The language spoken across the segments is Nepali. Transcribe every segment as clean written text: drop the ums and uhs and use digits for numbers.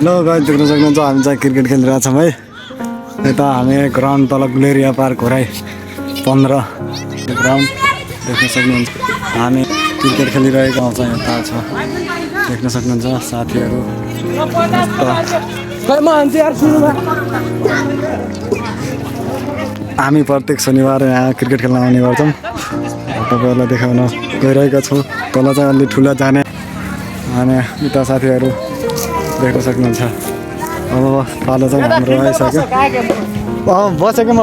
हेलो गाइस, देख्न सक्नुहुन्छ हामी चाहिँ क्रिकेट खेलिरहेछौँ है। यता हामी ग्राउन्ड तल ग्लेरिया पार्क होराई 15 ग्राउन्ड देख्न सक्नुहुन्छ। हामी क्रिकेट खेलिरहेको आउँछ यता छ देख्न सक्नुहुन्छ साथीहरू। हामी प्रत्येक शनिबार यहाँ क्रिकेट खेल्न आउने गर्छौँ। तपाईँहरूलाई देखाउन गइरहेको छु। तल चाहिँ अलि ठुला जाने अनि उता साथीहरू देख्न सक्नुहुन्छ। अब पालो चाहिँ हाम्रो आइसक्यो। बसेको म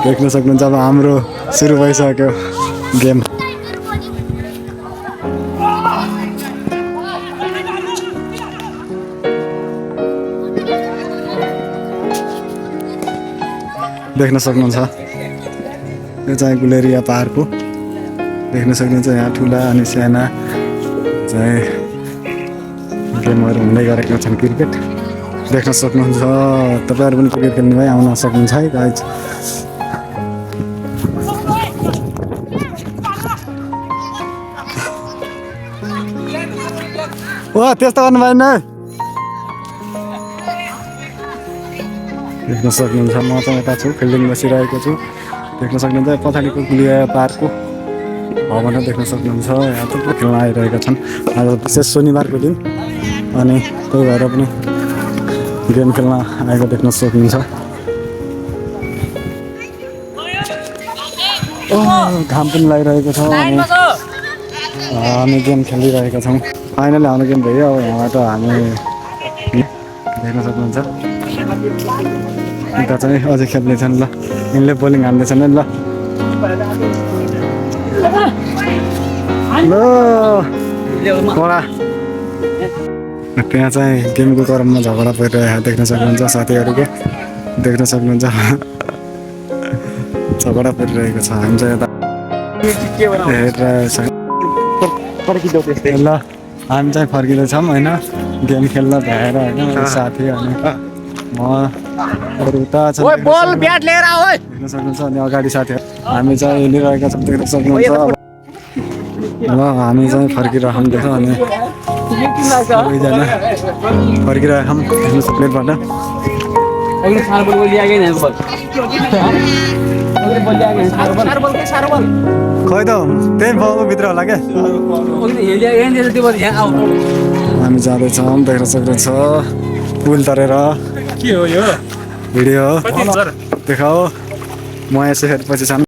देख्न सक्नुहुन्छ। अब हाम्रो सुरु भइसक्यो गेम। देख्न सक्नुहुन्छ यो चाहिँ गुलेरिया पार्क हो। देख्न सक्नुहुन्छ यहाँ ठुला अनि साना चाहिँ गेमहरू हुँदै गरेका छन्। क्रिकेट देख्न सक्नुहुन्छ। तपाईँहरू पनि क्रिकेट खेल्ने भए आउन सक्नुहुन्छ है गाइज। ओ त्यस्तो गर्नु भएन। देख्न सक्नुहुन्छ म चाहिँ यता छु फिल्डिङ बसिरहेको छु। देख्न सक्नुहुन्छ पछाडिको गुलेरिया पार्कको भवन देख्न सक्नुहुन्छ। यहाँ थुप्रो खेल्न आइरहेका छन्। आज विशेष शनिबारको दिन अनि त्यही भएर पनि गेम खेल्न आएको देख्न सक्नुहुन्छ। घाम पनि लागिरहेको छ अनि हामी गेम खेलिरहेका छौँ। फाइनली हाम्रो गेम भयो। अब यहाँबाट हामी देख्न सक्नुहुन्छ उता चाहिँ अझै खेल्दैछन्। ल यिनले बोलिङ हान्दैछन् ल। त्यहाँ चाहिँ गेमको क्रममा झगडा परिरहेको देख्न सक्नुहुन्छ। साथीहरूको देख्न सक्नुहुन्छ झगडा परिरहेको छ। हामी चाहिँ यता हेरिरहेको ल। हामी चाहिँ फर्किँदैछौँ होइन गेम खेल्न भ्याएर होइन। साथी अनि म उता छ देख्न सक्नुहुन्छ। अनि अगाडि साथीहरू हामी चाहिँ हिँडिरहेका छौँ देख्न सक्नुहुन्छ। ल हामी चाहिँ फर्किरहेछौँ देख अनि सबैजना फर्किरहेछौँ देख्न प्लेटबाट। खै त त्यही बाउभित्र होला क्या। हामी जाँदैछौँ देख्न सक्नुहुन्छ। पुल तरेर के हो यो भिडियो देखाऊ। म यसो हेरेपछि